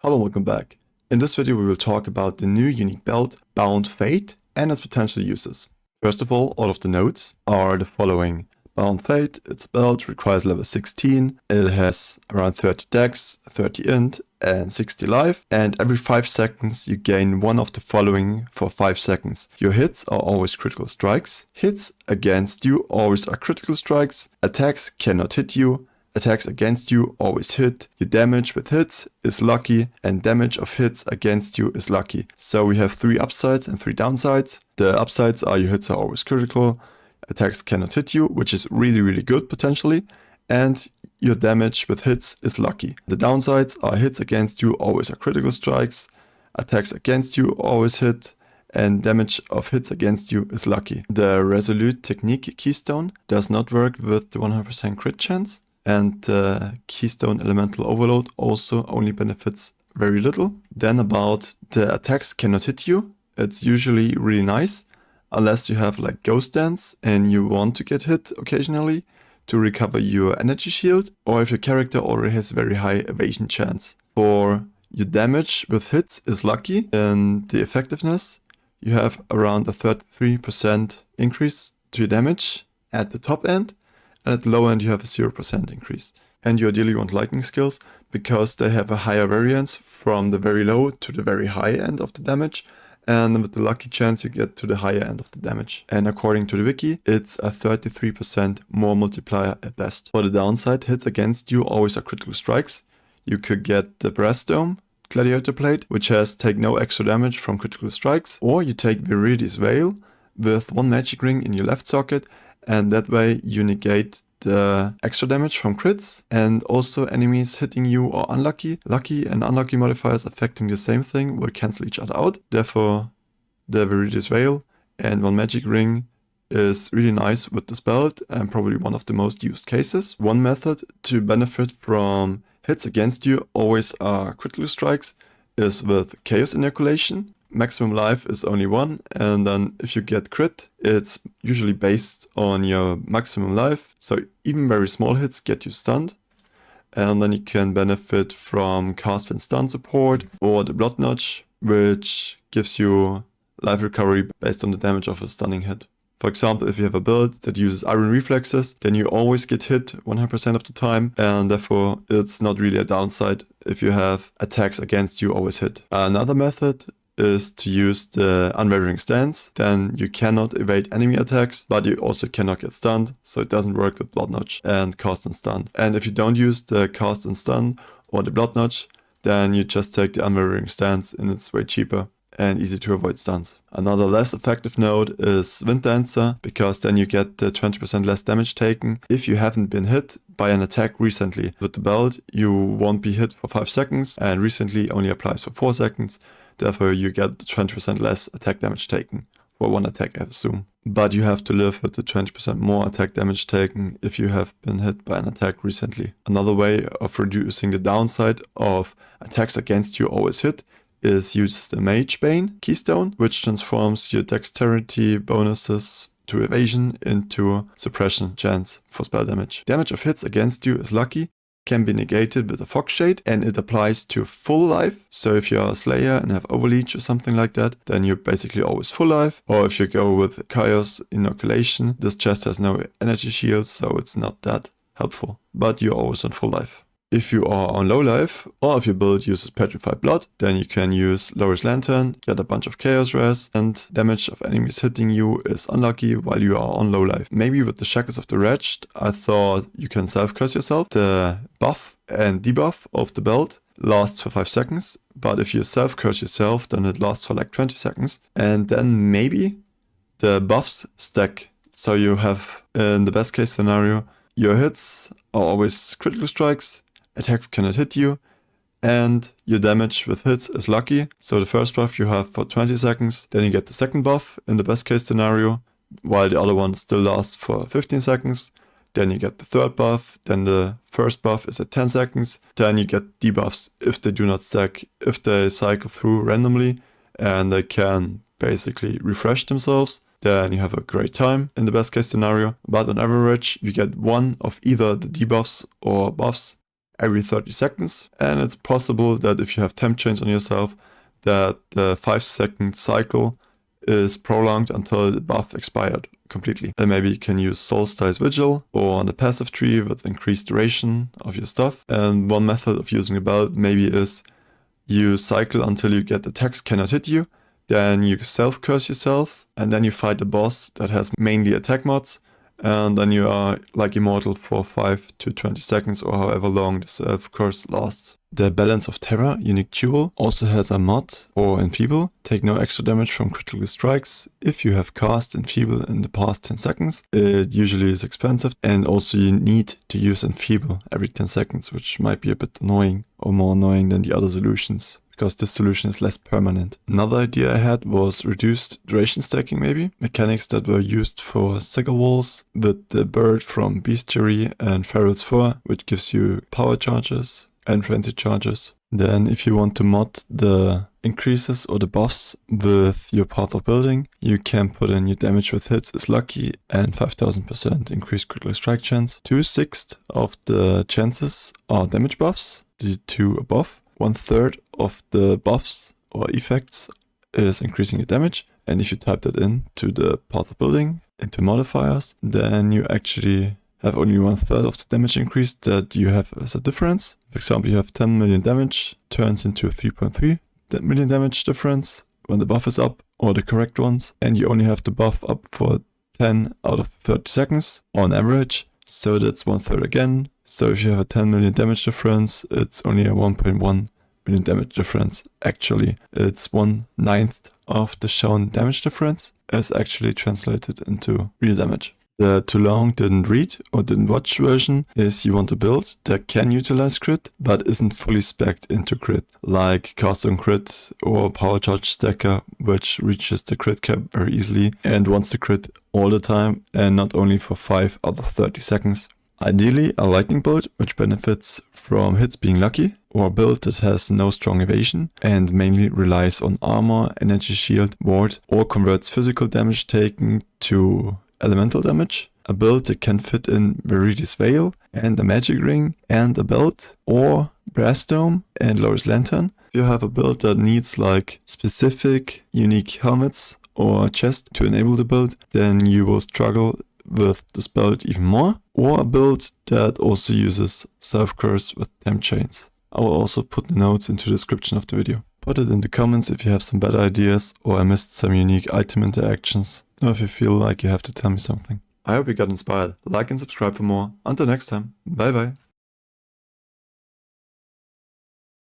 Hello and welcome back. In this video we will talk about the new unique belt, Bound Fate, and its potential uses. First of all of the notes are the following. Bound Fate, its belt requires level 16, it has around 30 dex, 30 int, and 60 life, and every 5 seconds you gain one of the following for 5 seconds. Your hits are always critical strikes, hits against you always are critical strikes, attacks cannot hit you, attacks against you always hit, your damage with hits is lucky, and damage of hits against you is lucky. So we have 3 upsides and 3 downsides. The upsides are your hits are always critical, attacks cannot hit you, which is really good potentially, and your damage with hits is lucky. The downsides are hits against you always are critical strikes, attacks against you always hit, and damage of hits against you is lucky. The Resolute Technique Keystone does not work with the 100% crit chance. And the Keystone Elemental Overload also only benefits very little. Then about the attacks cannot hit you. It's usually really nice, unless you have like Ghost Dance and you want to get hit occasionally to recover your energy shield, or if your character already has very high evasion chance. For your damage with hits is lucky, and the effectiveness, you have around a 33% increase to your damage at the top end. And at the low end you have a 0% increase. And you ideally want lightning skills because they have a higher variance from the very low to the very high end of the damage. And with the lucky chance you get to the higher end of the damage. And according to the wiki, it's a 33% more multiplier at best. For the downside, hits against you always are critical strikes. You could get the Breastdome Gladiator Plate, which has take no extra damage from critical strikes. Or you take Viridi's Veil with 1 magic ring in your left socket, and that way you negate the extra damage from crits, and also enemies hitting you are unlucky. Lucky and unlucky modifiers affecting the same thing will cancel each other out. Therefore, the Viridi's Veil and 1 magic ring is really nice with this belt and probably one of the most used cases. One method to benefit from hits against you always are critical strikes is with Chaos Inoculation. Maximum life is only 1, and then if you get crit, it's usually based on your maximum life. So even very small hits get you stunned. And then you can benefit from cast and stun support or the Blood Notch, which gives you life recovery based on the damage of a stunning hit. For example, if you have a build that uses Iron Reflexes, then you always get hit 100% of the time, and therefore it's not really a downside if you have attacks against you always hit. Another method is to use the Unwavering Stance. Then you cannot evade enemy attacks, but you also cannot get stunned, so it doesn't work with Blood Notch and Cast and Stun. And if you don't use the Cast and Stun or the Blood Notch, then you just take the Unwavering Stance, and it's way cheaper and easy to avoid stuns. Another less effective node is Wind Dancer, because then you get the 20% less damage taken if you haven't been hit by an attack recently. With the belt, you won't be hit for 5 seconds, and recently only applies for 4 seconds. Therefore, you get 20% less attack damage taken for 1 attack, I assume. But you have to live with the 20% more attack damage taken if you have been hit by an attack recently. Another way of reducing the downside of attacks against you always hit is use the Mage Bane Keystone, which transforms your dexterity bonuses to evasion into suppression chance for spell damage. Damage of hits against you is lucky, can be negated with a Fog Shade, and it applies to full life. So if you're a Slayer and have Overleech or something like that, then you're basically always full life. Or if you go with Chaos Inoculation, this chest has no energy shields, so it's not that helpful, but you're always on full life. If you are on low life, or if your build uses Petrified Blood, then you can use Loris Lantern, get a bunch of Chaos Res, and damage of enemies hitting you is unlucky while you are on low life. Maybe with the Shackles of the Wretched, I thought you can self-curse yourself. The buff and debuff of the belt lasts for 5 seconds, but if you self-curse yourself, then it lasts for like 20 seconds. And then maybe the buffs stack. So you have, in the best case scenario, your hits are always critical strikes, attacks cannot hit you, and your damage with hits is lucky. So the first buff you have for 20 seconds, then you get the second buff in the best case scenario, while the other one still lasts for 15 seconds. Then you get the third buff, then the first buff is at 10 seconds. Then you get debuffs if they do not stack, if they cycle through randomly, and they can basically refresh themselves. Then you have a great time in the best case scenario. But on average, you get one of either the debuffs or buffs every 30 seconds. And it's possible that if you have temp chains on yourself, that the 5-second cycle is prolonged until the buff expired completely. And maybe you can use Solstice Vigil or on the passive tree with increased duration of your stuff. And one method of using a belt maybe is you cycle until you get the text cannot hit you, then you self-curse yourself, and then you fight a boss that has mainly attack mods, and then you are like immortal for 5 to 20 seconds or however long the self-curse lasts. The Balance of Terror unique jewel also has a mod for Enfeeble. Take no extra damage from critical strikes if you have cast Enfeeble in the past 10 seconds. It usually is expensive, and also you need to use Enfeeble every 10 seconds, which might be a bit annoying or more annoying than the other solutions, because this solution is less permanent. Another idea I had was reduced duration stacking maybe. Mechanics that were used for Sigil Walls with the bird from Bestiary and Feral's Fur, which gives you power charges and frenzy charges. Then if you want to mod the increases or the buffs with your path of building, you can put in your damage with hits is lucky and 5000% increased critical strike chance. 2/6 of the chances are damage buffs, the 2 above. 1/3 of the buffs or effects is increasing your damage. And if you type that in to the path of building, into modifiers, then you actually have only 1/3 of the damage increase that you have as a difference. For example, you have 10 million damage, turns into 3.3 million damage difference when the buff is up, or the correct ones. And you only have the buff up for 10 out of 30 seconds on average. So that's 1/3 again. So if you have a 10 million damage difference, it's only a 1.1 million damage difference. Actually, it's 1/9 of the shown damage difference is actually translated into real damage. The too long didn't read or didn't watch version is you want a build that can utilize crit but isn't fully specced into crit, like Cast on Crit or Power Charge Stacker, which reaches the crit cap very easily and wants to crit all the time and not only for 5 out of 30 seconds. Ideally a lightning build which benefits from hits being lucky, or a build that has no strong evasion and mainly relies on armor, energy shield, ward, or converts physical damage taken to elemental damage. A build that can fit in Viridi's Veil and a magic ring and a belt, or Brass Dome and Loris Lantern. If you have a build that needs like specific unique helmets or chest to enable the build, then you will struggle with this build even more. Or a build that also uses Selfcurse with temp chains. I will also put the notes into the description of the video. Put it in the comments if you have some better ideas or I missed some unique item interactions, or if you feel like you have to tell me something. I hope you got inspired. Like and subscribe for more. Until next time, bye bye.